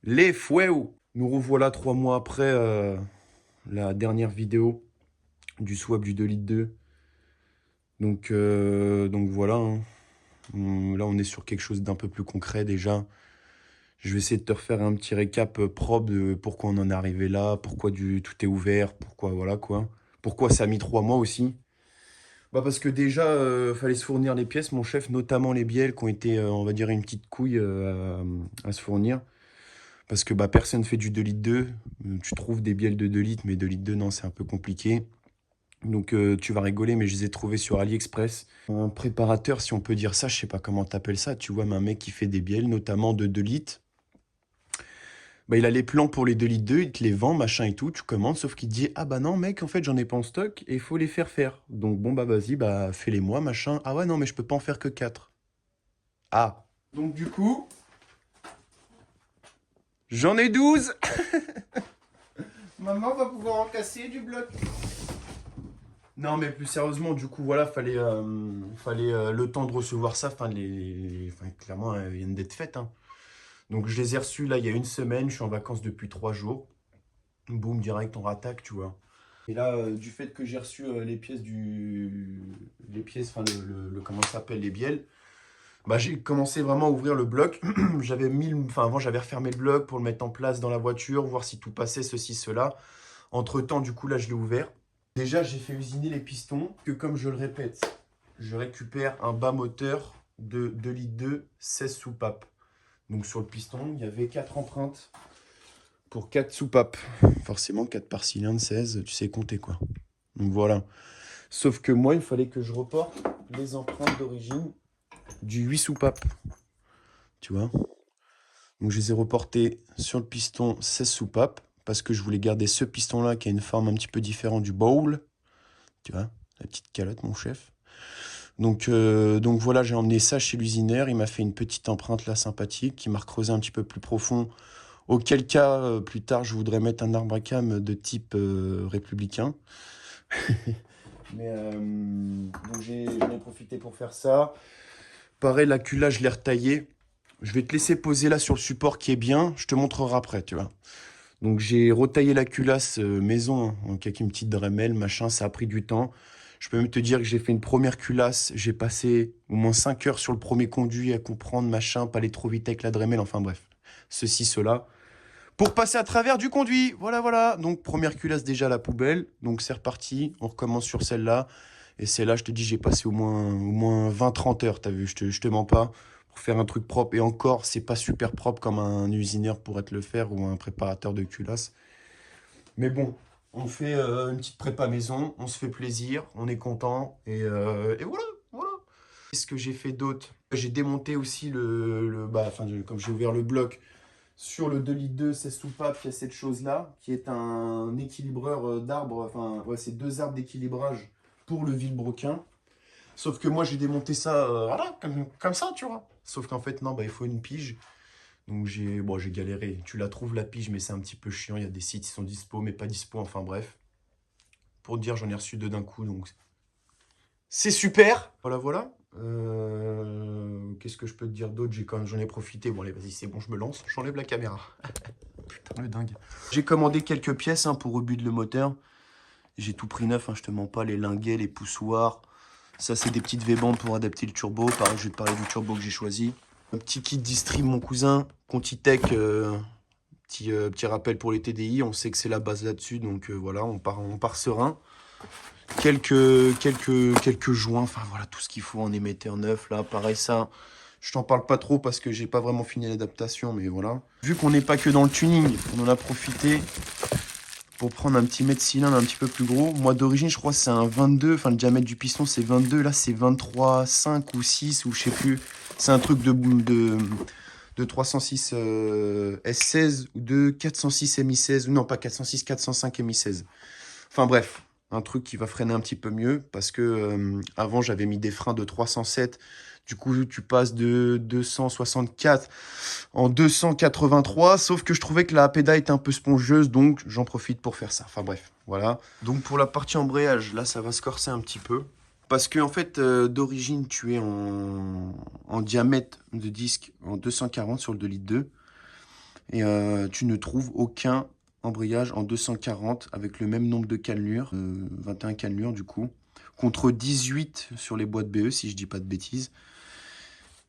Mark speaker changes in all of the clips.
Speaker 1: Les fouets. Nous revoilà 3 mois après la dernière vidéo du swap du 2,2 litres. Donc voilà, hein. Là, on est sur quelque chose d'un peu plus concret déjà. Je vais essayer de te refaire un petit récap propre de pourquoi on en est arrivé là, pourquoi tout est ouvert, pourquoi voilà quoi. Pourquoi ça a mis 3 mois aussi. Bah parce que déjà, fallait se fournir les pièces, mon chef, notamment les bielles qui ont été, on va dire, une petite couille à se fournir. Parce que bah, personne fait du 2,2 litres. Tu trouves des bielles de 2 litres, mais 2,2 litres, non, c'est un peu compliqué. Donc tu vas rigoler, mais je les ai trouvés sur AliExpress. Un préparateur, si on peut dire ça, je sais pas comment t'appelles ça, tu vois, mais un mec qui fait des bielles, notamment de 2 litres. Bah, il a les plans pour les 2,2 litres, il te les vend, machin et tout, tu commandes, sauf qu'il te dit, ah bah non mec, en fait j'en ai pas en stock et il faut les faire faire. Donc bon bah vas-y, bah fais-les moi, machin. Ah ouais non mais je peux pas en faire que 4. Ah. Donc du coup, j'en ai 12. Maman va pouvoir en casser du bloc. Non, mais plus sérieusement, du coup, voilà, fallait le temps de recevoir ça. Enfin, enfin, clairement, elles viennent d'être faites, hein. Donc, je les ai reçues là il y a une semaine. Je suis en vacances depuis 3 jours. Boum, direct, on rattaque, tu vois. Et là, du fait que j'ai reçu les pièces les pièces, enfin, comment ça s'appelle, les bielles, bah, j'ai commencé vraiment à ouvrir le bloc. Enfin, avant, j'avais refermé le bloc pour le mettre en place dans la voiture, voir si tout passait, ceci, cela. Entre-temps, du coup, là, je l'ai ouvert. Déjà, j'ai fait usiner les pistons, que comme je le répète, je récupère un bas moteur de 2,2 litres, 16 soupapes. Donc sur le piston, il y avait 4 empreintes pour 4 soupapes. Forcément, 4 par cylindre, 16, tu sais compter quoi. Donc voilà. Sauf que moi, il fallait que je reporte les empreintes d'origine du 8 soupapes. Tu vois. Donc je les ai reportées sur le piston 16 soupapes, parce que je voulais garder ce piston-là qui a une forme un petit peu différente du bowl. Tu vois, la petite calotte, mon chef. Donc voilà, j'ai emmené ça chez l'usineur. Il m'a fait une petite empreinte là sympathique qui m'a recreusé un petit peu plus profond. Auquel cas, plus tard, je voudrais mettre un arbre à cam de type républicain. Mais donc j'en ai profité pour faire ça. Pareil, la culasse, je l'ai retaillée. Je vais te laisser poser là sur le support qui est bien. Je te montrerai après, tu vois. Donc j'ai retaillé la culasse maison, hein, avec une petite Dremel, machin, ça a pris du temps. Je peux même te dire que j'ai fait une première culasse, j'ai passé au moins 5 heures sur le premier conduit à comprendre, machin, pas aller trop vite avec la Dremel, enfin bref, ceci, cela. Pour passer à travers du conduit, voilà, voilà. Donc première culasse déjà à la poubelle, donc c'est reparti, on recommence sur celle-là. Et celle-là, je te dis, j'ai passé au moins 20-30 heures, t'as vu, je te mens pas, pour faire un truc propre. Et encore, c'est pas super propre comme un usineur pourrait te le faire ou un préparateur de culasse. Mais bon, on fait une petite prépa maison, on se fait plaisir, on est content, et voilà, voilà. Ce que j'ai fait d'autre, j'ai démonté aussi enfin, comme j'ai ouvert le bloc, sur le 2,2 litres, 16 soupapes, il y a cette chose-là, qui est un équilibreur d'arbres, enfin, ouais, c'est 2 arbres d'équilibrage pour le vilebrequin. Sauf que moi, j'ai démonté ça, voilà, comme ça, tu vois. Sauf qu'en fait, non, bah, il faut une pige. Donc j'ai galéré. Tu la trouves la pige, mais c'est un petit peu chiant. Il y a des sites qui sont dispo, mais pas dispo. Enfin bref. Pour te dire, j'en ai reçu 2 d'un coup, donc c'est super. Voilà, voilà. Qu'est-ce que je peux te dire d'autre? J'en ai profité. Bon allez, vas-y, c'est bon, je me lance. J'enlève la caméra. Putain, le dingue. J'ai commandé quelques pièces hein, pour rebuter le moteur. J'ai tout pris neuf, hein, je te mens pas. Les linguets, les poussoirs. Ça, c'est des petites V-bandes pour adapter le turbo. Pareil, je vais te parler du turbo que j'ai choisi. Un petit kit Distrib, mon cousin. Contitech. Petit rappel pour les TDI, on sait que c'est la base là-dessus, donc voilà, on part serein. Quelques joints, enfin voilà, tout ce qu'il faut en émetteur neuf, là, pareil ça, je t'en parle pas trop parce que j'ai pas vraiment fini l'adaptation, mais voilà. Vu qu'on n'est pas que dans le tuning, on en a profité pour prendre un petit mètre cylindre un petit peu plus gros. Moi d'origine, je crois que c'est un 22, enfin le diamètre du piston c'est 22, là c'est 23, 5 ou 6 ou je sais plus. C'est un truc de 306 S16 ou de 406 MI16, ou non pas 406, 405 MI16. Enfin bref, un truc qui va freiner un petit peu mieux parce que avant j'avais mis des freins de 307. Du coup, tu passes de 264 en 283, sauf que je trouvais que la pédale était un peu spongieuse, donc j'en profite pour faire ça. Enfin bref, voilà. Donc pour la partie embrayage, là ça va se corser un petit peu. Parce que en fait, d'origine, tu es en diamètre de disque en 240 sur le 2,2 litres. Et tu ne trouves aucun embrayage en 240 avec le même nombre de cannelures, 21 cannelures du coup, contre 18 sur les boîtes BE, si je dis pas de bêtises.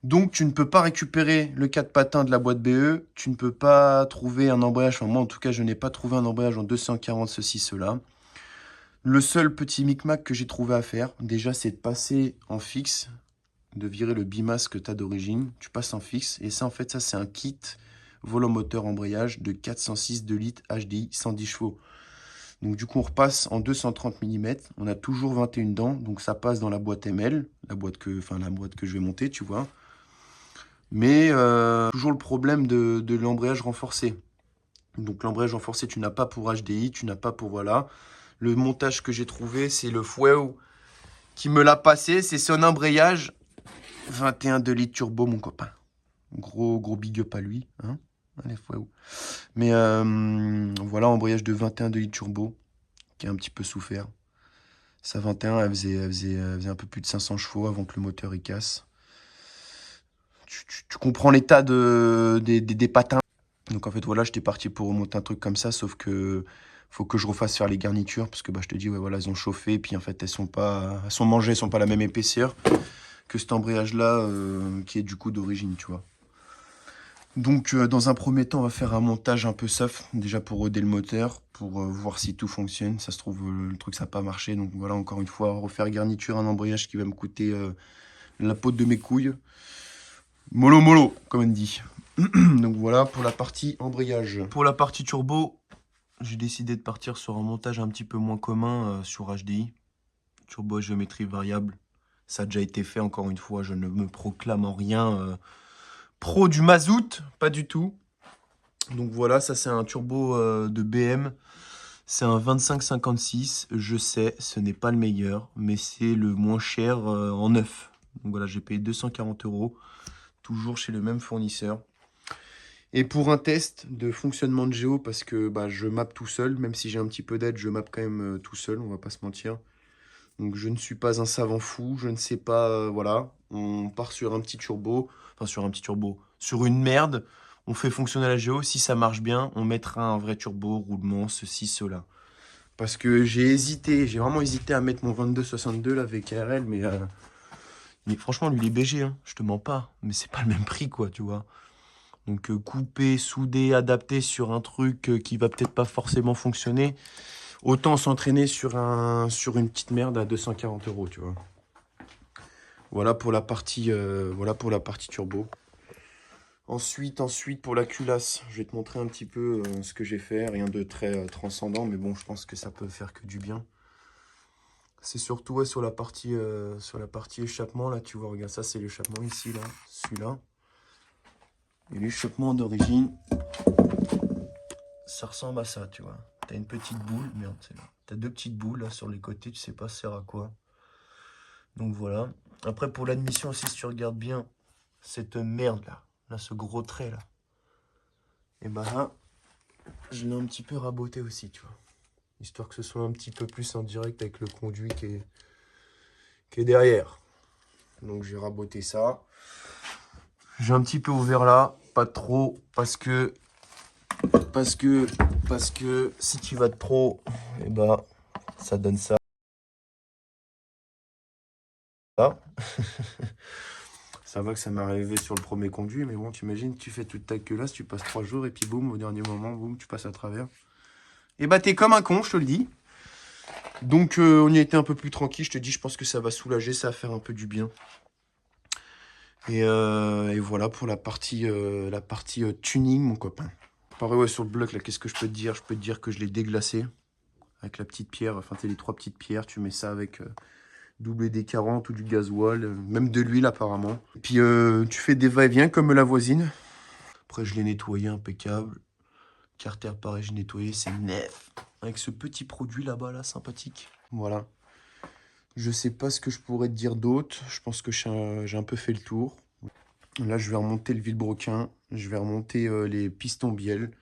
Speaker 1: Donc, tu ne peux pas récupérer le 4 patins de la boîte BE, tu ne peux pas trouver un embrayage, enfin moi en tout cas, je n'ai pas trouvé un embrayage en 240, ceci, cela. Le seul petit micmac que j'ai trouvé à faire, déjà, c'est de passer en fixe, de virer le bimas que tu as d'origine, tu passes en fixe, et ça, en fait, ça, c'est un kit volant-moteur embrayage de 406 2 litres HDI 110 chevaux. Donc du coup, on repasse en 230 mm, on a toujours 21 dents, donc ça passe dans la boîte ML, la boîte que je vais monter, tu vois. Mais toujours le problème de l'embrayage renforcé. Donc l'embrayage renforcé, tu n'as pas pour HDI, tu n'as pas pour voilà. Le montage que j'ai trouvé, c'est le Fouet qui me l'a passé, c'est son embrayage 21 2 litres turbo, mon copain. Gros big up à lui, hein. Allez, Fouet. Mais voilà, embrayage de 21 2 litres turbo, qui a un petit peu souffert. Sa 21, elle faisait un peu plus de 500 chevaux avant que le moteur il casse. Tu comprends l'état des patins. Donc en fait, voilà, j'étais parti pour remonter un truc comme ça, sauf que faut que je refasse faire les garnitures, parce que bah, je te dis, ouais, voilà, elles ont chauffé, puis en fait, elles sont mangées, elles sont pas la même épaisseur que cet embrayage-là, qui est du coup d'origine, tu vois. Donc dans un premier temps, on va faire un montage un peu soft, déjà pour roder le moteur, pour voir si tout fonctionne. Ça se trouve, le truc, ça n'a pas marché. Donc voilà, encore une fois, refaire garniture, un embrayage qui va me coûter la peau de mes couilles. Mollo mollo, comme on dit. Donc voilà pour la partie embrayage. Pour la partie turbo, j'ai décidé de partir sur un montage un petit peu moins commun sur HDI. Turbo à géométrie variable. Ça a déjà été fait, encore une fois, je ne me proclame en rien pro du mazout, pas du tout. Donc voilà, ça c'est un turbo de BM. C'est un 2556, je sais, ce n'est pas le meilleur, mais c'est le moins cher en neuf. Donc voilà, j'ai payé 240 €, toujours chez le même fournisseur. Et pour un test de fonctionnement de géo, parce que bah, je map tout seul, même si j'ai un petit peu d'aide, je map quand même tout seul, on va pas se mentir. Donc je ne suis pas un savant fou, je ne sais pas, voilà. On part sur un petit turbo, enfin sur un petit turbo, sur une merde, on fait fonctionner la géo, si ça marche bien, on mettra un vrai turbo, roulement, ceci, cela. Parce que j'ai vraiment hésité à mettre mon 2262 là, VKRL, mais franchement, lui, il est BG, hein, je te mens pas, mais c'est pas le même prix, quoi, tu vois. Donc couper, souder, adapter sur un truc qui va peut-être pas forcément fonctionner, autant s'entraîner sur une petite merde à 240 €, tu vois. Voilà pour la partie turbo. Ensuite, pour la culasse, je vais te montrer un petit peu ce que j'ai fait. Rien de très transcendant, mais bon, je pense que ça peut faire que du bien. C'est surtout ouais, sur la partie échappement, là, tu vois, regarde, ça c'est l'échappement ici, là, celui-là. Et l'échappement d'origine, ça ressemble à ça, tu vois. T'as une petite boule, merde, c'est là. T'as deux petites boules là sur les côtés, tu sais pas ça sert à quoi. Donc voilà. Après pour l'admission aussi, si tu regardes bien cette merde là, ce gros trait là, et bah là, je l'ai un petit peu raboté aussi, tu vois. Histoire que ce soit un petit peu plus en direct avec le conduit qui est derrière. Donc j'ai raboté ça. J'ai un petit peu ouvert là, pas trop, parce que si tu vas de trop, et bah ça donne ça. Ça va que ça m'est arrivé sur le premier conduit, mais bon, t'imagines, tu fais toute ta queue tu passes 3 jours, et puis boum, au dernier moment, boum, tu passes à travers. Et bah t'es comme un con, je te le dis. Donc on y a été un peu plus tranquille, je te dis, je pense que ça va soulager, ça va faire un peu du bien. Et voilà pour la partie tuning, mon copain. Pareil, ouais, sur le bloc, là, qu'est-ce que je peux te dire? Je peux te dire que je l'ai déglacé avec la petite pierre, enfin, tu les 3 petites pierres, tu mets ça avec WD-40 ou du gasoil, même de l'huile apparemment. Et puis tu fais des va-et-vient comme la voisine. Après, je l'ai nettoyé impeccable. Carter, pareil, j'ai nettoyé, c'est neuf. Avec ce petit produit là-bas, là, sympathique. Voilà. Je sais pas ce que je pourrais te dire d'autre. Je pense que j'ai un peu fait le tour. Là, je vais remonter le vilebrequin. Je vais remonter les pistons bielles.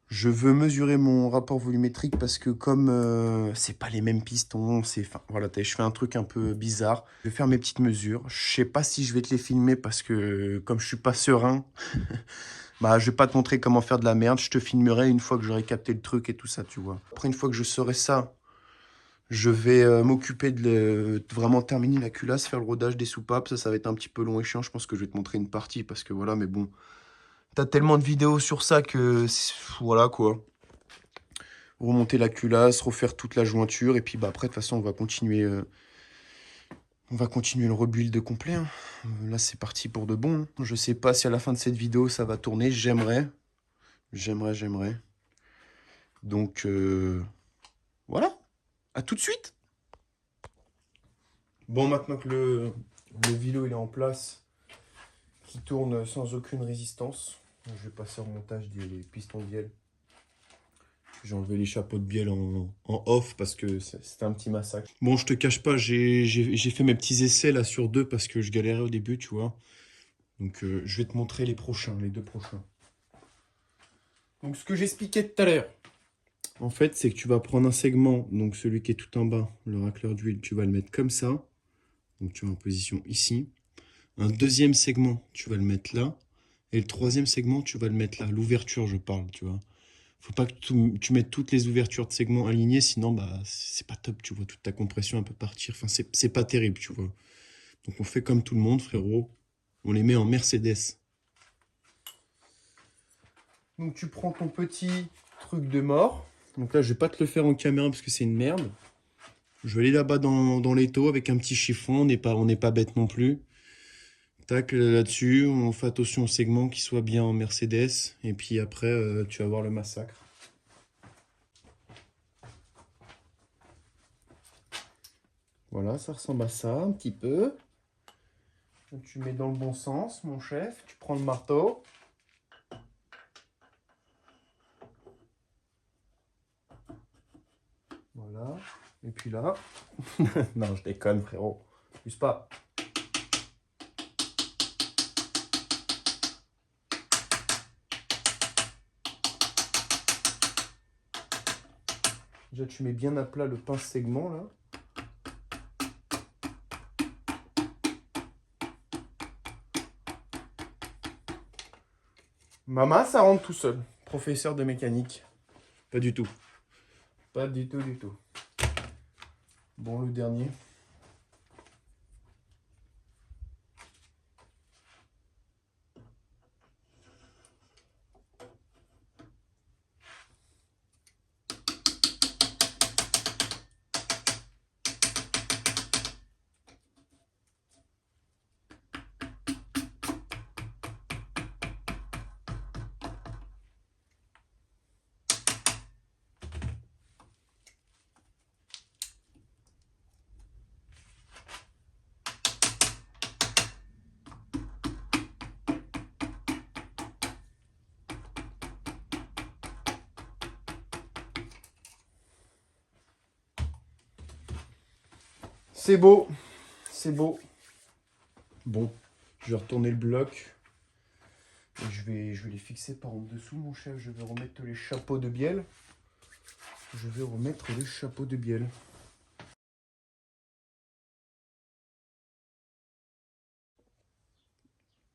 Speaker 1: Je veux mesurer mon rapport volumétrique parce que comme c'est pas les mêmes pistons, enfin, voilà, je fais un truc un peu bizarre. Je vais faire mes petites mesures. Je sais pas si je vais te les filmer parce que comme je suis pas serein, Bah, je vais pas te montrer comment faire de la merde. Je te filmerai une fois que j'aurai capté le truc et tout ça, tu vois. Après, une fois que je saurai ça, je vais m'occuper de vraiment terminer la culasse, faire le rodage des soupapes. Ça va être un petit peu long et chiant. Je pense que je vais te montrer une partie parce que voilà, mais bon. T'as tellement de vidéos sur ça que voilà quoi. Remonter la culasse, refaire toute la jointure. Et puis bah, après, de toute façon, on va continuer le rebuild complet, hein. Là, c'est parti pour de bon, hein. Je sais pas si à la fin de cette vidéo, ça va tourner. J'aimerais. J'aimerais. Donc, voilà. À tout de suite. Bon, maintenant que le vélo il est en place, qui tourne sans aucune résistance, je vais passer au montage des pistons de bielle. J'ai enlevé les chapeaux de bielle en off parce que c'était un petit massacre. Bon, je te cache pas, j'ai fait mes petits essais là sur 2 parce que je galérais au début, tu vois. Donc, je vais te montrer les prochains, les 2 prochains. Donc, ce que j'expliquais tout à l'heure, en fait, c'est que tu vas prendre un segment, donc celui qui est tout en bas, le racleur d'huile, tu vas le mettre comme ça. Donc, tu vas en position ici. Un deuxième segment, tu vas le mettre là. Et le troisième segment, tu vas le mettre là. L'ouverture, je parle, tu vois. Faut pas que tu mettes toutes les ouvertures de segments alignées, sinon, bah, c'est pas top, tu vois. Toute ta compression, elle peut partir. Enfin, c'est pas terrible, tu vois. Donc, on fait comme tout le monde, frérot. On les met en Mercedes. Donc, tu prends ton petit truc de mort. Donc là, je vais pas te le faire en caméra parce que c'est une merde. Je vais aller là-bas dans l'étau avec un petit chiffon. On n'est pas bête non plus. Tac, là-dessus, on fait attention au segment qui soit bien en Mercedes. Et puis après, tu vas voir le massacre. Voilà, ça ressemble à ça un petit peu. Tu mets dans le bon sens, mon chef. Tu prends le marteau. Voilà. Et puis là... non, je déconne, frérot. Use pas. Déjà, tu mets bien à plat le pince-segment, là. Maman, ça rentre tout seul. Professeur de mécanique. Pas du tout. Pas du tout, du tout. Bon, le dernier. C'est beau. C'est beau. Bon, je vais retourner le bloc. Et je vais les fixer par en dessous, mon chef. Je vais remettre les chapeaux de bielle.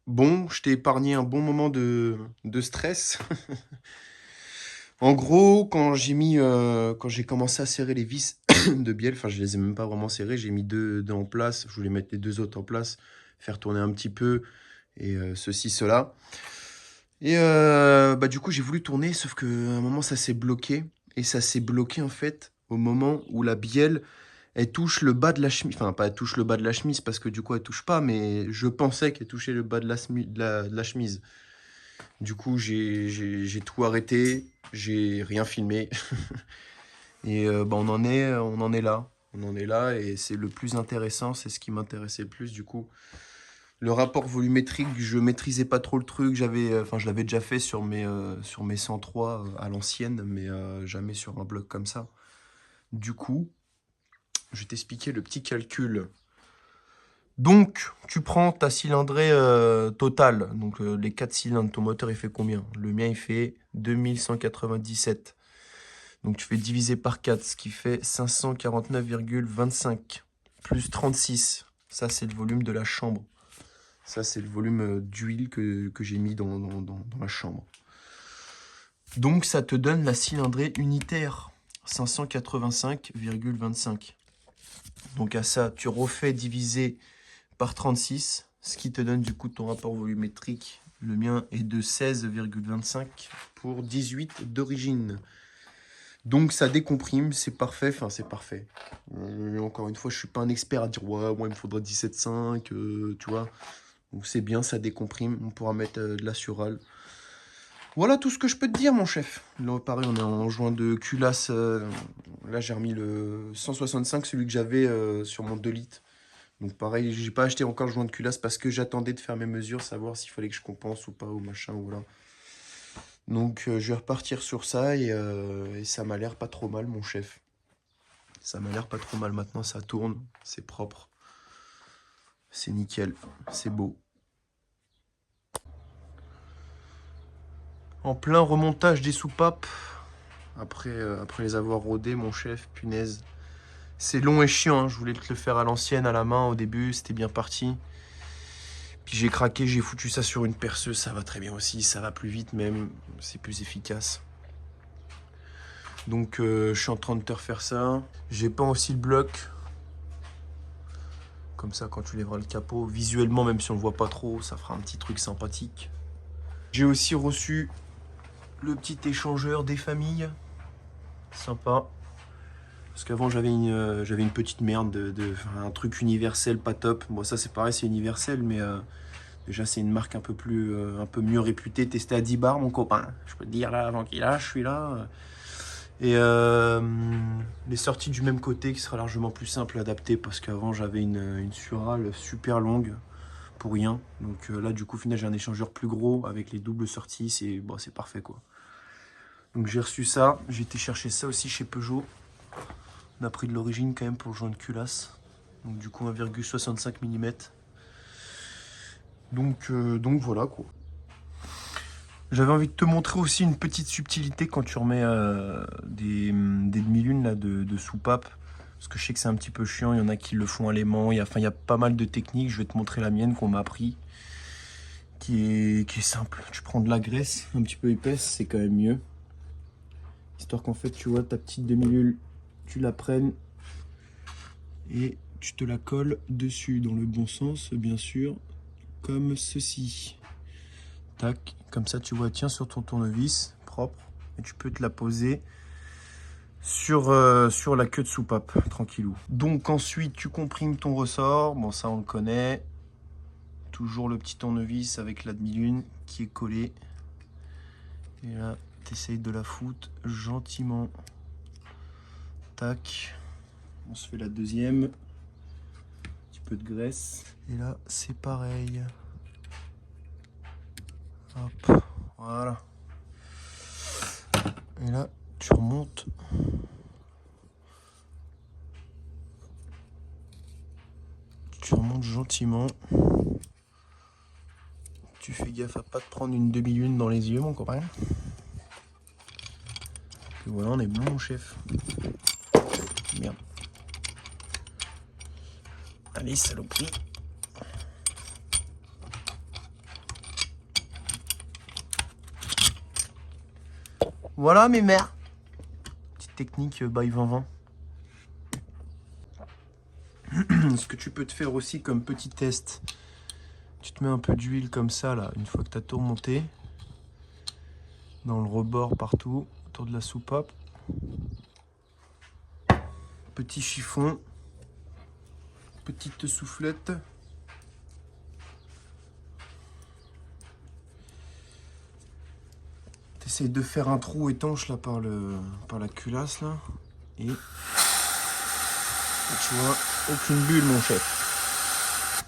Speaker 1: Bon, je t'ai épargné un bon moment de stress. En gros, quand j'ai commencé à serrer les vis de bielle, enfin je les ai même pas vraiment serrées, j'ai mis deux en place, je voulais mettre les 2 autres en place, faire tourner un petit peu, et ceci, cela. Et bah du coup j'ai voulu tourner, sauf qu'à un moment ça s'est bloqué, et ça s'est bloqué en fait au moment où la bielle, elle touche le bas de la chemise, enfin pas elle touche le bas de la chemise, parce que du coup elle touche pas, mais je pensais qu'elle touchait le bas de la chemise. Du coup, j'ai tout arrêté, j'ai rien filmé. Et bah, on en est là. On en est là et c'est le plus intéressant, c'est ce qui m'intéressait le plus du coup. Le rapport volumétrique, je maîtrisais pas trop le truc. Enfin, je l'avais déjà fait sur mes 103 à l'ancienne, mais jamais sur un bloc comme ça. Du coup, je vais t'expliquer le petit calcul. Donc, tu prends ta cylindrée totale, donc les 4 cylindres, ton moteur il fait combien? Le mien il fait 2197. Donc tu fais diviser par 4, ce qui fait 549,25 plus 36. Ça c'est le volume de la chambre. Ça, c'est le volume d'huile que j'ai mis dans la chambre. Donc, ça te donne la cylindrée unitaire, 585,25. Donc, à ça, tu refais diviser par 36, ce qui te donne du coup ton rapport volumétrique. Le mien est de 16,25 pour 18 d'origine. Donc ça décomprime, c'est parfait, enfin c'est parfait. Encore une fois, je suis pas un expert à dire ouais, moi il me faudra 17,5, tu vois. Donc c'est bien, ça décomprime, on pourra mettre de la surale. Voilà tout ce que je peux te dire, mon chef. Là, pareil, on est en joint de culasse. Là, j'ai remis le 165, celui que j'avais sur mon 2 litres. Donc pareil, j'ai pas acheté encore le joint de culasse parce que j'attendais de faire mes mesures, savoir s'il fallait que je compense ou pas, ou machin, ou voilà. Donc je vais repartir sur ça et ça m'a l'air pas trop mal, mon chef. Ça m'a l'air pas trop mal maintenant, ça tourne, c'est propre. C'est nickel, c'est beau. En plein remontage des soupapes, après les avoir rodées, mon chef, punaise. C'est long et chiant, hein. Je voulais te le faire à l'ancienne, à la main au début, c'était bien parti. Puis j'ai craqué, j'ai foutu ça sur une perceuse, ça va très bien aussi, ça va plus vite même, c'est plus efficace. Donc je suis en train de te refaire ça. J'ai peint aussi le bloc. Comme ça, quand tu lèveras le capot, visuellement, même si on le voit pas trop, ça fera un petit truc sympathique. J'ai aussi reçu le petit échangeur des familles. Sympa. Parce qu'avant, j'avais une petite merde, un truc universel, pas top. Bon, ça, c'est pareil, c'est universel, mais déjà, c'est une marque un peu mieux réputée. Testé à 10 bars, mon copain. Je peux te dire, là, avant qu'il lâche, je suis là. Et les sorties du même côté qui sera largement plus simple à adapter parce qu'avant j'avais une surale super longue pour rien. Donc là du coup au final j'ai un échangeur plus gros avec les doubles sorties, c'est bon, c'est parfait quoi. Donc j'ai reçu ça, j'ai été chercher ça aussi chez Peugeot. On a pris de l'origine quand même pour le joint de culasse. Donc du coup 1,65 mm. Donc voilà quoi. J'avais envie de te montrer aussi une petite subtilité quand tu remets des demi-lunes là, de soupape. Parce que je sais que c'est un petit peu chiant, il y en a qui le font à l'aimant. Il y a pas mal de techniques, je vais te montrer la mienne qu'on m'a appris. Qui est simple. Tu prends de la graisse un petit peu épaisse, c'est quand même mieux. Histoire qu'en fait, tu vois, ta petite demi-lune, tu la prennes et tu te la colles dessus, dans le bon sens, bien sûr, comme ceci. Tac, comme ça tu vois, tiens sur ton tournevis propre et tu peux te la poser sur la queue de soupape, tranquillou. Donc ensuite tu comprimes ton ressort, bon ça on le connaît. Toujours le petit tournevis avec la demi-lune qui est collé. Et là tu essayes de la foutre gentiment. Tac, on se fait la deuxième. Un petit peu de graisse. Et là c'est pareil. Hop, voilà. Et là, tu remontes. Tu remontes gentiment. Tu fais gaffe à pas te prendre une demi-lune dans les yeux, mon copain. Et voilà, on est bon, mon chef. Merde. Allez, saloperie. Voilà mes mères. Petite technique by 20-20. Ce que tu peux te faire aussi comme petit test, tu te mets un peu d'huile comme ça là, une fois que tu as tout remonté. Dans le rebord partout, autour de la soupape. Petit chiffon. Petite soufflette. T'essayes de faire un trou étanche là par la culasse là. Et tu vois, aucune bulle mon chef.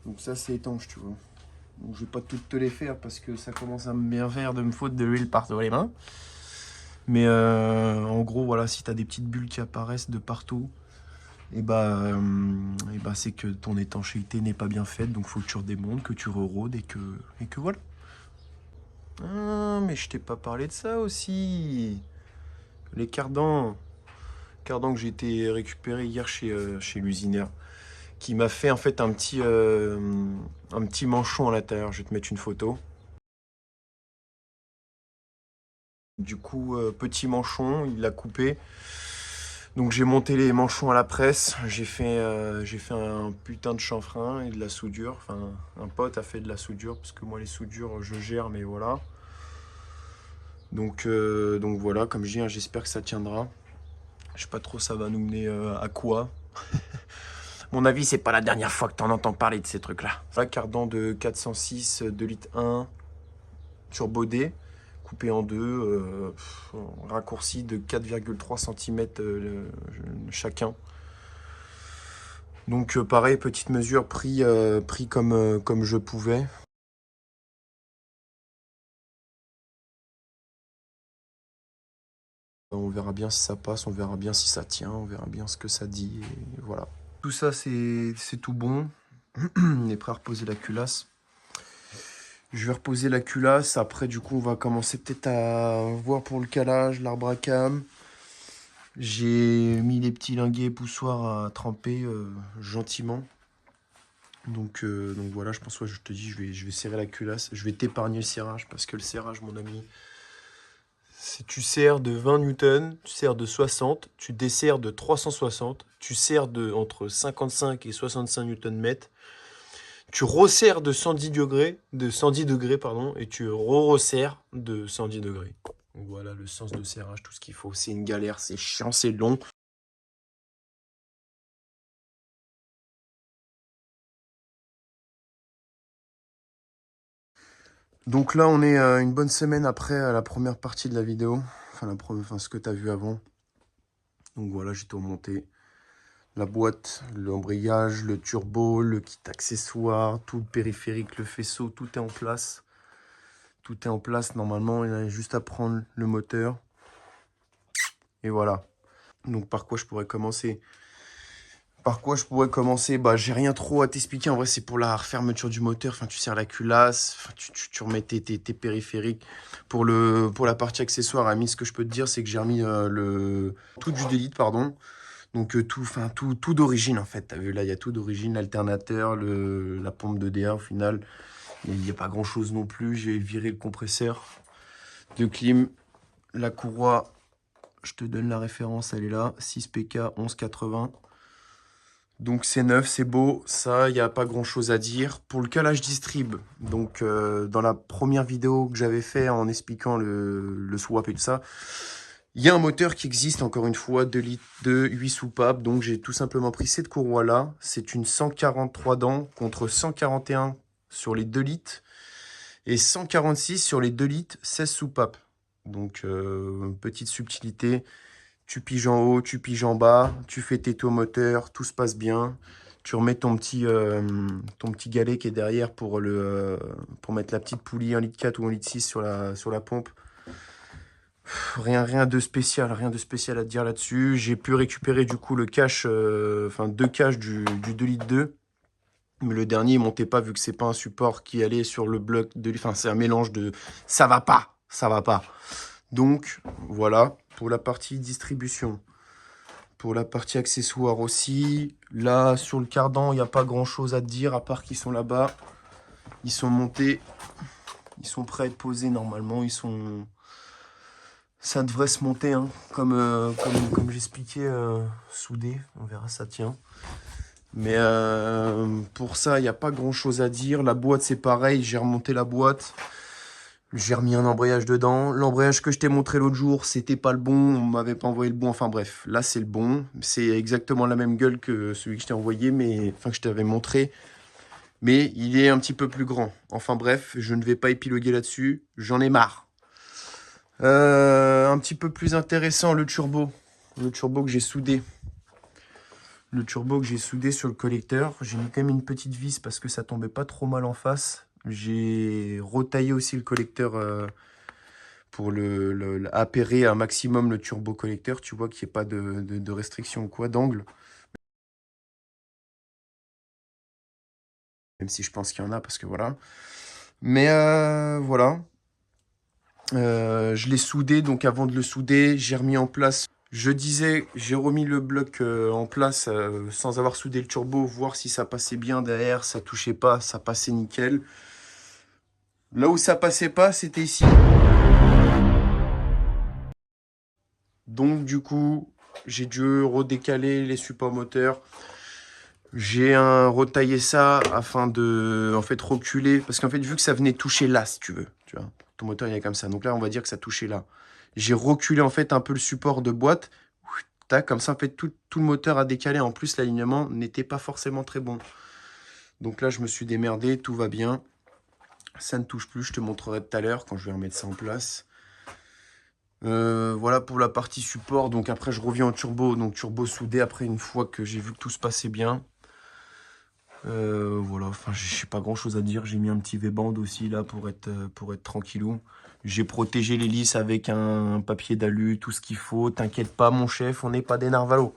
Speaker 1: Donc ça c'est étanche tu vois. Donc je vais pas toutes te les faire parce que ça commence à me bien faire de me foutre de l'huile partout les mains. Mais en gros voilà, si t'as des petites bulles qui apparaissent de partout, et bah c'est que ton étanchéité n'est pas bien faite. Donc faut que tu redémontes, que tu rerôdes et que voilà. Ah, mais je t'ai pas parlé de ça aussi. Les cardans. Cardans que j'ai été récupéré hier chez l'usineur. qui m'a fait en fait un petit manchon à l'intérieur. Je vais te mettre une photo. Du coup, petit manchon, il l'a coupé. Donc j'ai monté les manchons à la presse. J'ai fait un putain de chanfrein et de la soudure. Enfin, un pote a fait de la soudure parce que moi les soudures je gère, mais voilà. Donc voilà, comme je dis, hein, j'espère que ça tiendra. Je sais pas trop ça va nous mener à quoi. Mon avis, c'est pas la dernière fois que t'en entends parler de ces trucs-là. Voilà, cardan de 406, 2 litres 1, turbo D, coupé en deux, raccourci de 4,3 cm chacun. Donc pareil, petite mesure, pris comme je pouvais. On verra bien si ça passe, on verra bien si ça tient, on verra bien ce que ça dit, et voilà. Tout ça, c'est tout bon. On est prêt à reposer la culasse. Je vais reposer la culasse. Après, du coup, on va commencer peut-être à voir pour le calage, l'arbre à cam. J'ai mis les petits linguets poussoirs à tremper gentiment. Donc voilà, je pense, ouais, je te dis, je vais serrer la culasse. Je vais t'épargner le serrage parce que le serrage, mon ami, c'est tu serres de 20 newtons, tu serres de 60, tu desserres de 360, tu serres de entre 55 et 65 newton-mètres. Tu resserres de 110 degrés, pardon, et tu resserres de 110 degrés. Donc voilà le sens de serrage, tout ce qu'il faut. C'est une galère, c'est chiant, c'est long. Donc là, on est une bonne semaine après la première partie de la vidéo. Enfin, ce que tu as vu avant. Donc voilà, j'ai tout remonté. La boîte, l'embrayage, le turbo, le kit accessoire, tout le périphérique, le faisceau, tout est en place. Tout est en place normalement, il y a juste à prendre le moteur. Et voilà. Donc par quoi je pourrais commencer? Bah, j'ai rien trop à t'expliquer. En vrai, c'est pour la refermeture du moteur. Enfin, tu serres la culasse. Enfin, tu remets tes périphériques. Pour la partie accessoire, Ami, ce que je peux te dire, c'est que j'ai remis tout du d'élite, pardon. Donc tout d'origine en fait. T'as vu là, il y a tout d'origine, l'alternateur, la pompe de DA au final. Il n'y a pas grand chose non plus. J'ai viré le compresseur de clim, la courroie. Je te donne la référence, elle est là, 6PK 1180. Donc c'est neuf, c'est beau, ça, il n'y a pas grand chose à dire. Pour le calage distrib, donc dans la première vidéo que j'avais fait en expliquant le swap et tout ça, il y a un moteur qui existe, encore une fois, 2 litres de 8 soupapes. Donc j'ai tout simplement pris cette courroie-là. C'est une 143 dents contre 141 sur les 2 litres et 146 sur les 2 litres 16 soupapes. Donc petite subtilité. Tu piges en haut, tu piges en bas, tu fais tes tours moteur, tout se passe bien. Tu remets ton petit galet qui est derrière pour mettre la petite poulie 1 litre 4 ou 1 litre 6 sur la pompe. Rien de spécial, à te dire là-dessus. J'ai pu récupérer du coup le cache, enfin 2 caches du 2 litres 2. Mais le dernier, il montait pas vu que c'est pas un support qui allait sur le bloc de... Enfin, c'est un mélange de... Ça va pas, ça va pas. Donc, voilà, pour la partie distribution. Pour la partie accessoire aussi, là, sur le cardan, il n'y a pas grand-chose à te dire, à part qu'ils sont là-bas. Ils sont montés, ils sont prêts à être posés normalement, ça devrait se monter, hein, comme j'expliquais, soudé, on verra, ça tient. Mais pour ça, il n'y a pas grand-chose à dire. La boîte, c'est pareil, j'ai remonté la boîte. J'ai remis un embrayage dedans. L'embrayage que je t'ai montré l'autre jour, c'était pas le bon. On m'avait pas envoyé le bon. Enfin bref, là c'est le bon. C'est exactement la même gueule que celui que je t'ai envoyé, que je t'avais montré. Mais il est un petit peu plus grand. Enfin bref, je ne vais pas épiloguer là-dessus. J'en ai marre. Un petit peu plus intéressant, le turbo. Le turbo que j'ai soudé. Le turbo que j'ai soudé sur le collecteur. J'ai mis quand même une petite vis parce que ça tombait pas trop mal en face. J'ai retaillé aussi le collecteur pour appairer un maximum le turbo collecteur. Tu vois qu'il n'y ait pas de restriction ou quoi, d'angle. Même si je pense qu'il y en a parce que voilà. Mais voilà. Je l'ai soudé, donc avant de le souder, j'ai remis en place Je disais, j'ai remis le bloc en place sans avoir soudé le turbo, voir si ça passait bien derrière, ça touchait pas, ça passait nickel. Là où ça passait pas, c'était ici. Donc du coup, j'ai dû redécaler les supports moteurs. J'ai retaillé ça afin de en fait reculer. Parce qu'en fait, vu que ça venait toucher là, si tu veux. Tu vois, ton moteur il est comme ça. Donc là, on va dire que ça touchait là. J'ai reculé en fait un peu le support de boîte. Tac, comme ça, en fait, tout le moteur a décalé. En plus, l'alignement n'était pas forcément très bon. Donc là, je me suis démerdé, tout va bien. Ça ne touche plus, je te montrerai tout à l'heure quand je vais remettre ça en place. Voilà pour la partie support. Donc après, je reviens au turbo. Donc turbo soudé après une fois que j'ai vu que tout se passait bien. Voilà, enfin, j'ai pas grand chose à dire. J'ai mis un petit V-band aussi là pour être tranquillou. J'ai protégé l'hélice avec un papier d'alu, tout ce qu'il faut. T'inquiète pas, mon chef, on n'est pas des narvalos.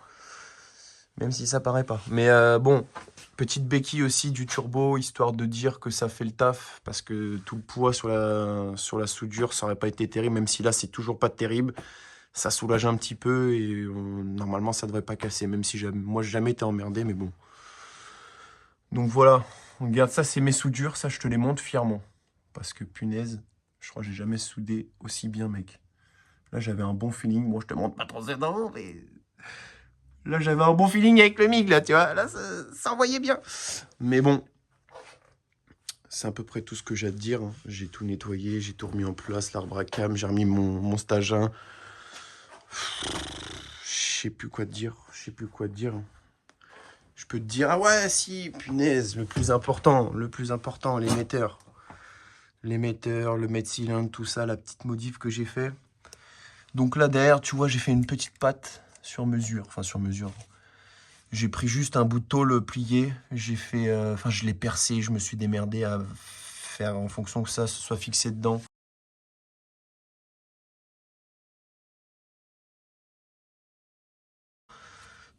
Speaker 1: Même si ça paraît pas. Mais bon, petite béquille aussi du turbo, histoire de dire que ça fait le taf. Parce que tout le poids sur la soudure, ça aurait pas été terrible. Même si là, c'est toujours pas terrible. Ça soulage un petit peu et normalement, ça devrait pas casser. Même si moi, j'ai jamais été emmerdé, mais bon. Donc voilà, regarde, ça, c'est mes soudures. Ça, je te les montre fièrement. Parce que punaise, je crois que j'ai jamais soudé aussi bien, mec. Là, j'avais un bon feeling. Bon, je te montre pas trop ça, mais... Là, j'avais un bon feeling avec le MIG, là, tu vois. Là, ça envoyait bien. Mais bon, c'est à peu près tout ce que j'ai à te dire. Hein. J'ai tout nettoyé, j'ai tout remis en place, l'arbre à cam, j'ai remis mon stage 1. Je sais plus quoi te dire. Je sais plus quoi te dire. Je peux te dire, ah ouais, si, punaise, le plus important, l'émetteur. L'émetteur, le mètre cylindre, tout ça, la petite modif que j'ai fait. Donc là, derrière, tu vois, j'ai fait une petite patte sur mesure. Enfin, sur mesure. J'ai pris juste un bout de tôle plié, j'ai fait, enfin je l'ai percé, je me suis démerdé à faire en fonction que ça se soit fixé dedans.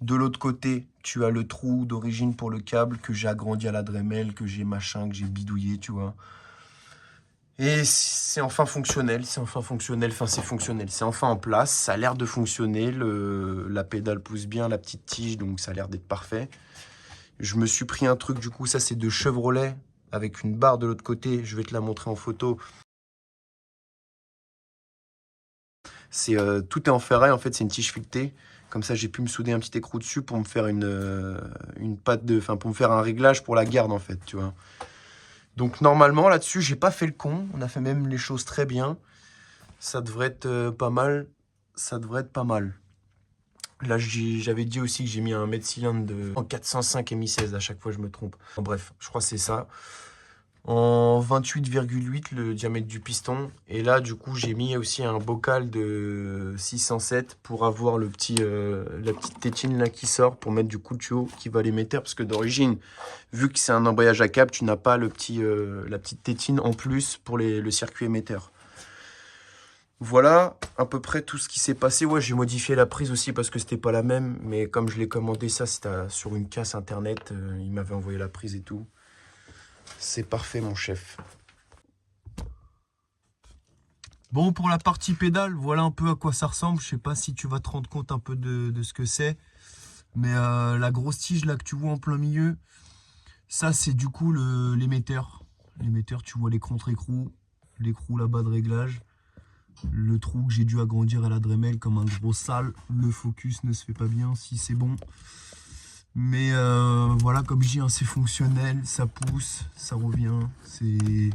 Speaker 1: De l'autre côté, tu as le trou d'origine pour le câble que j'ai agrandi à la Dremel, que j'ai machin, que j'ai bidouillé, tu vois. Et c'est enfin fonctionnel, enfin c'est fonctionnel, c'est enfin en place, ça a l'air de fonctionner, la pédale pousse bien, la petite tige, donc ça a l'air d'être parfait. Je me suis pris un truc, du coup, ça c'est de Chevrolet, avec une barre de l'autre côté, je vais te la montrer en photo. Tout est en ferraille, en fait, c'est une tige filetée. Comme ça, j'ai pu me souder un petit écrou dessus pour me faire une patte enfin, pour me faire un réglage pour la garde, en fait, tu vois. Donc, normalement, là-dessus, j'ai pas fait le con. On a fait même les choses très bien. Ça devrait être pas mal. Ça devrait être pas mal. Là, j'avais dit aussi que j'ai mis un mètre cylindre en 405 MI16. À chaque fois, je me trompe. Bref, je crois que c'est ça. En 28,8 le diamètre du piston. Et là, du coup, j'ai mis aussi un bocal de 607 pour avoir la petite tétine là qui sort pour mettre du coup de tuyau qui va l'émetteur. Parce que d'origine, vu que c'est un embrayage à câble, tu n'as pas la petite tétine en plus pour le circuit émetteur. Voilà à peu près tout ce qui s'est passé. Ouais, j'ai modifié la prise aussi parce que c'était pas la même. Mais comme je l'ai commandé ça, c'était sur une casse internet. Il m'avait envoyé la prise et tout. C'est parfait, mon chef. Bon, pour la partie pédale, voilà un peu à quoi ça ressemble. Je sais pas si tu vas te rendre compte un peu de ce que c'est. Mais la grosse tige là que tu vois en plein milieu, ça c'est du coup l'émetteur. L'émetteur, tu vois les contre-écrous, l'écrou là-bas de réglage. Le trou que j'ai dû agrandir à la Dremel comme un gros sale. Le focus ne se fait pas bien si c'est bon. Mais voilà, comme je dis, hein, c'est fonctionnel, ça pousse, ça revient. Il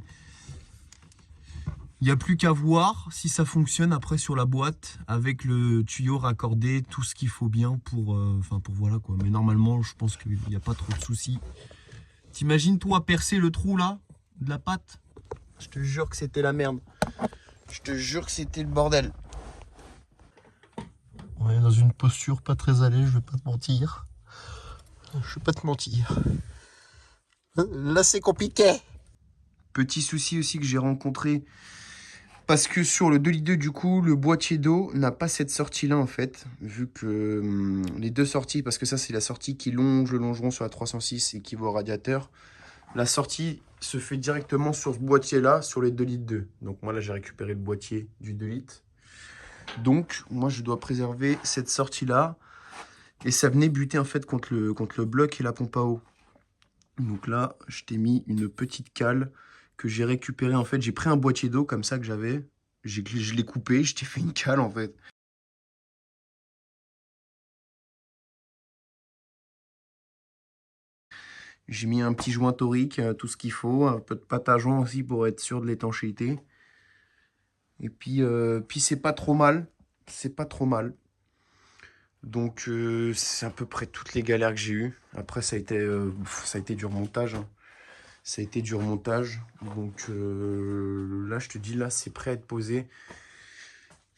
Speaker 1: n'y a plus qu'à voir si ça fonctionne après sur la boîte avec le tuyau raccordé, tout ce qu'il faut bien pour voilà quoi. Mais normalement, je pense qu'il n'y a pas trop de soucis. T'imagines toi percer le trou là de la patte? Je te jure que c'était la merde. Je te jure que c'était le bordel. On est dans une posture pas très à l'aise, je vais pas te mentir. Je vais pas te mentir. Là, c'est compliqué. Petit souci aussi que j'ai rencontré. Parce que sur le 2,2 litres, du coup, le boîtier d'eau n'a pas cette sortie-là, en fait. Vu que les deux sorties, parce que ça, c'est la sortie qui longe le longeron sur la 306 et qui va au radiateur. La sortie se fait directement sur ce boîtier-là, sur les 2,2 litres. Donc moi, là, j'ai récupéré le boîtier du 2 litres. Donc, moi, je dois préserver cette sortie-là. Et ça venait buter, en fait, contre le bloc et la pompe à eau. Donc là, je t'ai mis une petite cale que j'ai récupérée. En fait, j'ai pris un boîtier d'eau comme ça que j'avais. Je l'ai coupé, je t'ai fait une cale, en fait. J'ai mis un petit joint torique, tout ce qu'il faut. Un peu de pâte à joint aussi pour être sûr de l'étanchéité. Et puis c'est pas trop mal. C'est pas trop mal. Donc c'est à peu près toutes les galères que j'ai eues. Après ça a été du remontage. Hein. Ça a été du remontage. Donc là je te dis, là c'est prêt à être posé.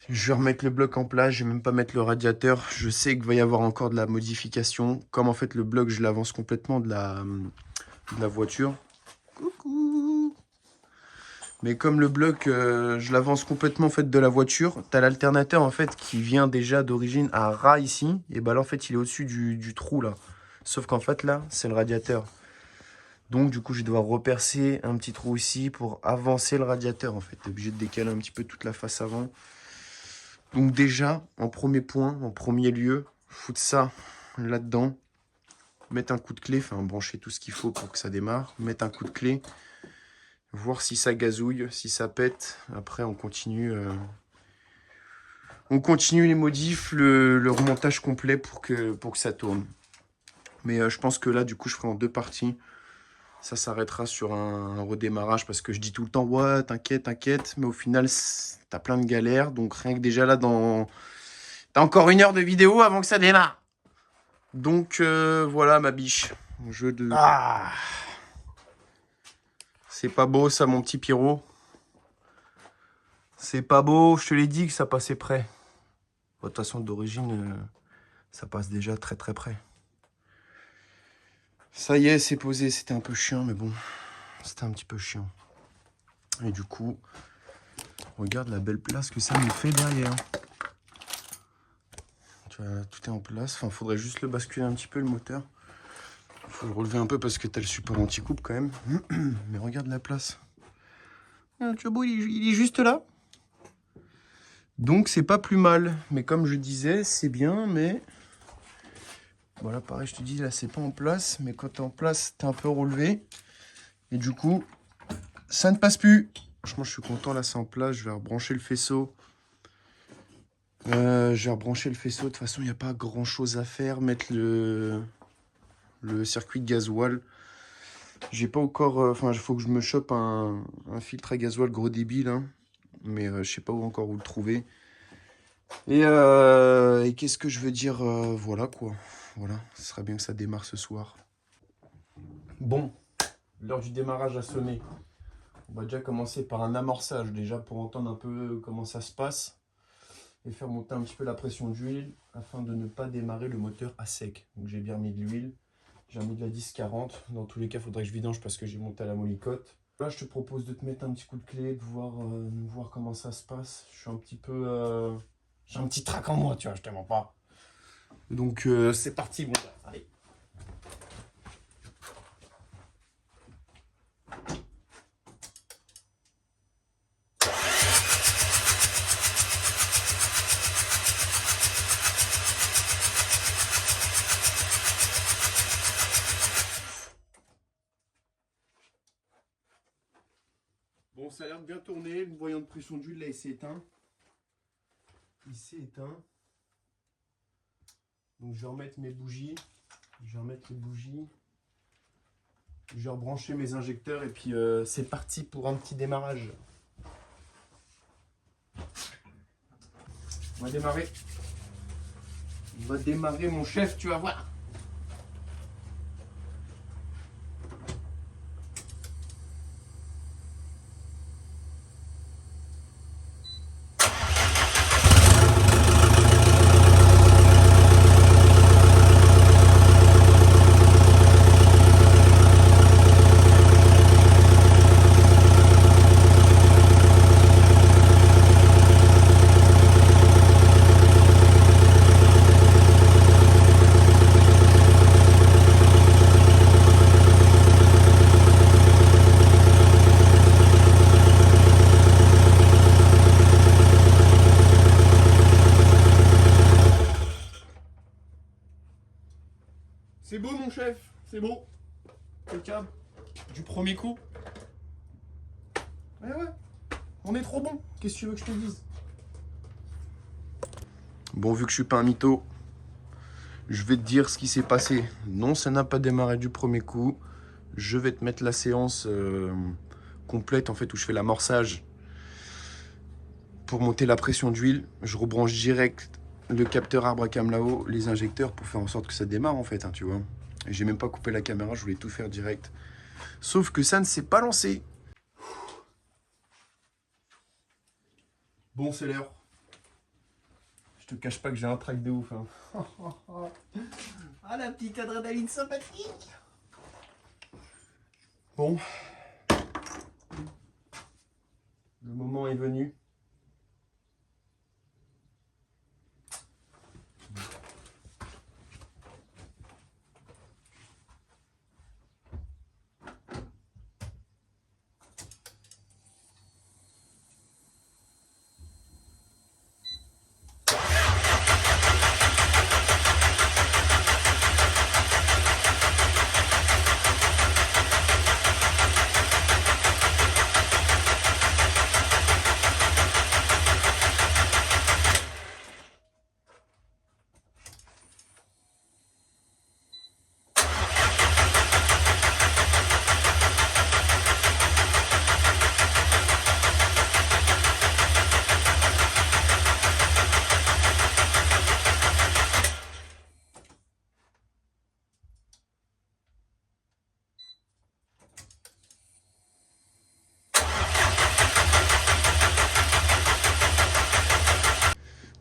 Speaker 1: Je vais remettre le bloc en place. Je vais même pas mettre le radiateur. Je sais qu'il va y avoir encore de la modification. Comme en fait le bloc je l'avance complètement de la voiture. Coucou. Mais comme le bloc, je l'avance complètement en fait de la voiture, tu as l'alternateur en fait qui vient déjà d'origine à ras ici, et bah là en fait il est au-dessus du trou là. Sauf qu'en fait là, c'est le radiateur. Donc du coup je vais devoir repercer un petit trou ici pour avancer le radiateur en fait. Tu es obligé de décaler un petit peu toute la face avant. Donc déjà, en premier point, en premier lieu, foutre ça là-dedans. Mettre un coup de clé, enfin brancher tout ce qu'il faut pour que ça démarre. Mettre un coup de clé. Voir si ça gazouille, si ça pète. Après, on continue les modifs, le remontage complet pour que ça tourne. Mais je pense que là, du coup, je ferai en deux parties. Ça s'arrêtera sur un redémarrage parce que je dis tout le temps, ouais, t'inquiète, t'inquiète. Mais au final, t'as plein de galères. Donc rien que déjà là, t'as encore 1 heure de vidéo avant que ça démarre. Donc voilà ma biche. Jeu de... Ah, c'est pas beau ça, mon petit Pierrot. C'est pas beau, je te l'ai dit que ça passait près. De toute façon, d'origine, ça passe déjà très très près. Ça y est, c'est posé. C'était un peu chiant, mais bon, c'était un petit peu chiant. Et du coup, regarde la belle place que ça nous fait derrière. Tu vois, tout est en place. Enfin, faudrait juste le basculer un petit peu, le moteur. Faut le relever un peu parce que tu as le support anti-coupe quand même. Mais regarde la place. Le turbo, il est juste là. Donc, c'est pas plus mal. Mais comme je disais, c'est bien, mais... Voilà, pareil, je te dis, là, c'est pas en place. Mais quand tu es en place, tu es un peu relevé. Et du coup, ça ne passe plus. Franchement, je suis content, là, c'est en place. Je vais rebrancher le faisceau. De toute façon, il n'y a pas grand-chose à faire. Mettre le circuit de gasoil. J'ai pas encore... Enfin, il faut que je me chope un filtre à gasoil gros débit, là. Mais je sais pas encore où le trouver. Et qu'est-ce que je veux dire voilà, quoi. Voilà, ce serait bien que ça démarre ce soir. Bon, l'heure du démarrage a sonné. On va déjà commencer par un amorçage, déjà, pour entendre un peu comment ça se passe. Et faire monter un petit peu la pression d'huile, afin de ne pas démarrer le moteur à sec. Donc j'ai bien mis de l'huile. J'ai mis de la 10-40. Dans tous les cas, il faudrait que je vidange parce que j'ai monté à la molicote. Là, je te propose de te mettre un petit coup de clé, de voir comment ça se passe. Je suis un petit peu... j'ai un petit trac en moi, tu vois, je te mens pas. Donc, c'est parti, mon gars. Allez. Bon, ça a l'air de bien tourner. Le voyant de pression d'huile, là, il s'est éteint. Donc, je vais remettre mes bougies. Je vais remettre les bougies. Je vais rebrancher mes injecteurs. Et puis, c'est parti pour un petit démarrage. On va démarrer. On va démarrer, mon chef, tu vas voir. C'est beau mon chef, c'est beau. Impeccable. Du premier coup. Ouais, on est trop bon. Qu'est-ce que tu veux que je te dise? Bon, vu que je suis pas un mytho, je vais te dire ce qui s'est passé. Non, ça n'a pas démarré du premier coup. Je vais te mettre la séance complète en fait où je fais l'amorçage pour monter la pression d'huile. Je rebranche direct le capteur arbre à cam là-haut, les injecteurs pour faire en sorte que ça démarre en fait, hein, tu vois. Et j'ai même pas coupé la caméra, je voulais tout faire direct. Sauf que ça ne s'est pas lancé. Bon, c'est l'heure. Je te cache pas que j'ai un trac de ouf. Hein. Ah, la petite adrénaline sympathique. Bon. Le moment est venu.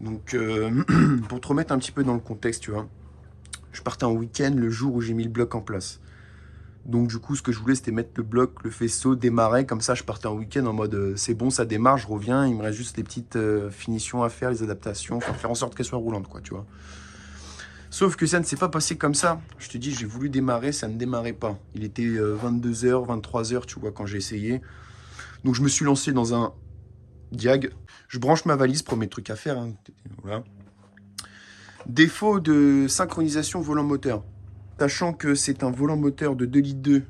Speaker 1: Donc, pour te remettre un petit peu dans le contexte, tu vois, je partais en week-end le jour où j'ai mis le bloc en place. Donc, du coup, ce que je voulais, c'était mettre le bloc, le faisceau, démarrer. Comme ça, je partais en week-end en mode c'est bon, ça démarre, je reviens. Il me reste juste les petites finitions à faire, les adaptations, enfin, faire en sorte qu'elles soient roulantes, quoi, tu vois. Sauf que ça ne s'est pas passé comme ça. Je te dis, j'ai voulu démarrer, ça ne démarrait pas. Il était 22h, 23h, tu vois, quand j'ai essayé. Donc, je me suis lancé dans un diag. Je branche ma valise, premier truc à faire. Hein. Voilà. Défaut de synchronisation volant-moteur. Sachant que c'est un volant moteur de 2 litres 2,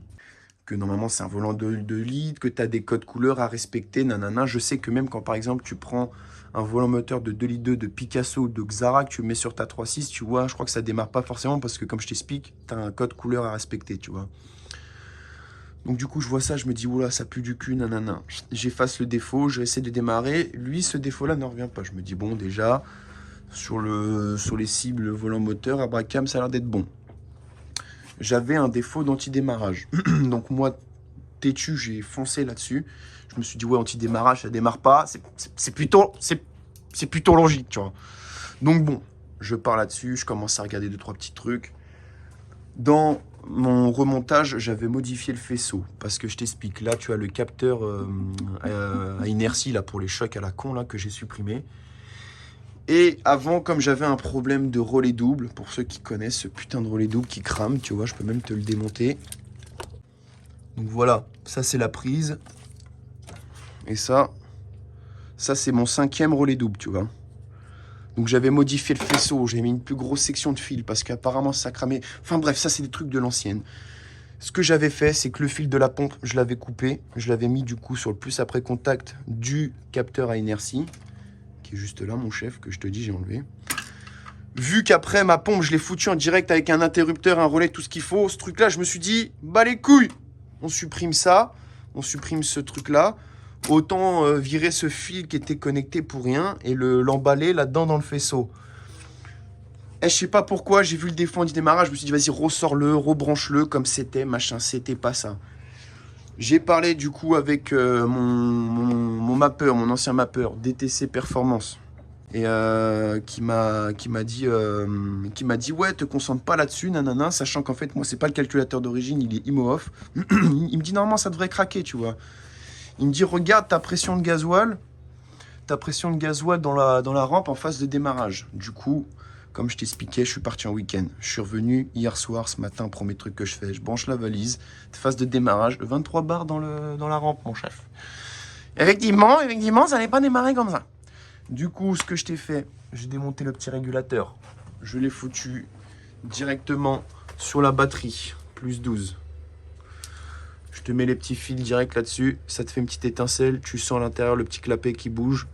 Speaker 1: que normalement c'est un volant de 2 litres, que tu as des codes couleurs à respecter, nanana. Je sais que même quand par exemple tu prends un volant moteur de 2 litres 2 de Picasso ou de Xara que tu mets sur ta 3.6, tu vois, je crois que ça démarre pas forcément parce que comme je t'explique, tu as un code couleur à respecter, tu vois. Donc du coup, je vois ça, je me dis, oula, ça pue du cul, nanana. J'efface le défaut, j'essaie de démarrer. Lui, ce défaut-là ne revient pas. Je me dis, bon, déjà, sur les cibles volant moteur, Abracam, ça a l'air d'être bon. J'avais un défaut d'anti-démarrage. Donc moi, têtu, j'ai foncé là-dessus. Je me suis dit, ouais, anti-démarrage, ça démarre pas. C'est plutôt logique, tu vois. Donc bon, je pars là-dessus, je commence à regarder 2-3 petits trucs. Dans mon remontage, j'avais modifié le faisceau. Parce que je t'explique, là, tu as le capteur à inertie là, pour les chocs à la con là, que j'ai supprimé. Et avant, comme j'avais un problème de relais double, pour ceux qui connaissent ce putain de relais double qui crame, tu vois, je peux même te le démonter. Donc voilà, ça c'est la prise. Et ça c'est mon 5e relais double, tu vois. Donc j'avais modifié le faisceau, j'ai mis une plus grosse section de fil parce qu'apparemment ça cramait. Enfin bref, ça c'est des trucs de l'ancienne. Ce que j'avais fait, c'est que le fil de la pompe, je l'avais coupé. Je l'avais mis du coup sur le plus après contact du capteur à inertie, qui est juste là, mon chef, que je te dis, j'ai enlevé. Vu qu'après, ma pompe, je l'ai foutue en direct avec un interrupteur, un relais, tout ce qu'il faut, ce truc-là, je me suis dit, bah les couilles, on supprime ça, on supprime ce truc-là. Autant virer ce fil qui était connecté pour rien et l'emballer là-dedans dans le faisceau. Et je sais pas pourquoi, j'ai vu le défaut anti-démarrage, je me suis dit, vas-y, ressors-le, rebranche-le comme c'était, machin, c'était pas ça. J'ai parlé du coup avec mon mappeur, mon ancien mappeur, DTC Performance. Et qui m'a dit ouais, te concentre pas là-dessus, nanana, sachant qu'en fait moi c'est pas le calculateur d'origine, il est IMO-off. Il me dit normalement ça devrait craquer, tu vois. Il me dit regarde ta pression de gasoil dans la rampe en phase de démarrage. Du coup, comme je t'expliquais, je suis parti en week-end. Je suis revenu hier soir, ce matin, premier truc que je fais, je branche la valise, phase de démarrage, 23 bars dans la rampe, mon chef. Effectivement, ça n'allait pas démarrer comme ça. Du coup, ce que je t'ai fait, j'ai démonté le petit régulateur. Je l'ai foutu directement sur la batterie, plus 12. Je te mets les petits fils direct là-dessus. Ça te fait une petite étincelle. Tu sens à l'intérieur le petit clapet qui bouge.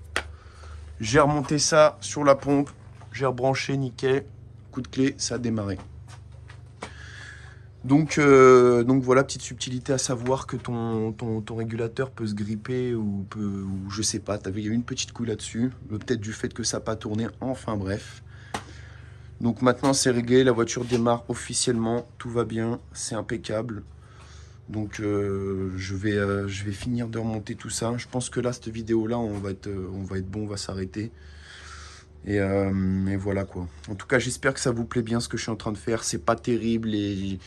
Speaker 1: J'ai remonté ça sur la pompe. J'ai rebranché, nickel. Coup de clé, ça a démarré. Donc voilà, petite subtilité à savoir que ton régulateur peut se gripper ou je sais pas, il y a eu une petite couille là-dessus, peut-être du fait que ça n'a pas tourné, enfin bref. Donc maintenant c'est réglé, la voiture démarre officiellement, tout va bien, c'est impeccable. Donc je vais finir de remonter tout ça. Je pense que là, cette vidéo-là, on va être bon, on va s'arrêter. Et voilà quoi. En tout cas, j'espère que ça vous plaît bien ce que je suis en train de faire. C'est pas terrible et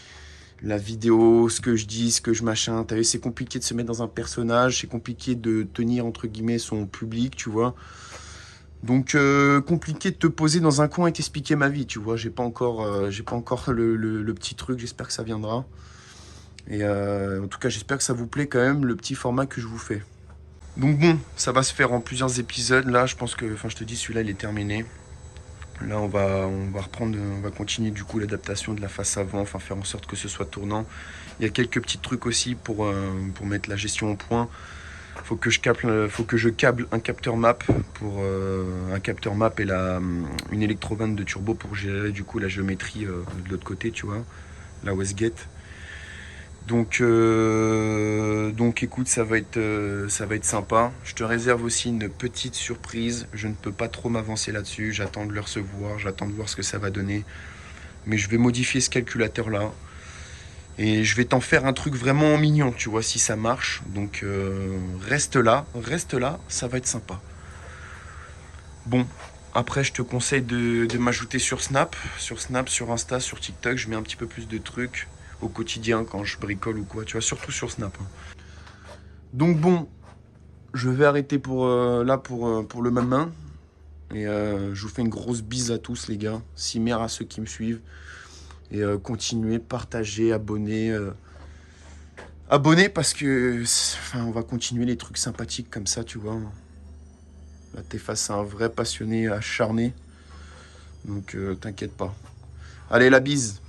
Speaker 1: la vidéo, ce que je dis, ce que je machin. T'as vu, c'est compliqué de se mettre dans un personnage. C'est compliqué de tenir entre guillemets son public, tu vois. Donc compliqué de te poser dans un coin et t'expliquer ma vie, tu vois. J'ai pas encore le petit truc. J'espère que ça viendra. Et en tout cas, j'espère que ça vous plaît quand même le petit format que je vous fais. Donc bon, ça va se faire en plusieurs épisodes. Là, je pense que, enfin, je te dis, celui-là, il est terminé. Là, on va reprendre, on va continuer du coup l'adaptation de la face avant, enfin faire en sorte que ce soit tournant. Il y a quelques petits trucs aussi pour mettre la gestion au point. Faut que je câble un capteur map pour un capteur map et une électrovanne de turbo pour gérer du coup la géométrie de l'autre côté, tu vois, la Westgate. Donc écoute, ça va être sympa. Je te réserve aussi une petite surprise. Je ne peux pas trop m'avancer là-dessus. J'attends de le recevoir, j'attends de voir ce que ça va donner. Mais je vais modifier ce calculateur-là. Et je vais t'en faire un truc vraiment mignon, tu vois, si ça marche. Donc reste là, ça va être sympa. Bon, après je te conseille de m'ajouter sur Snap, sur Insta, sur TikTok. Je mets un petit peu plus de trucs au quotidien quand je bricole ou quoi, tu vois, surtout sur Snap. Donc bon, je vais arrêter pour le main. Et je vous fais une grosse bise à tous les gars, cimer à ceux qui me suivent. Et continuez, partagez, abonnez. Abonnez parce que on va continuer les trucs sympathiques comme ça, tu vois. Là, t'es face à un vrai passionné acharné. Donc t'inquiète pas. Allez, la bise.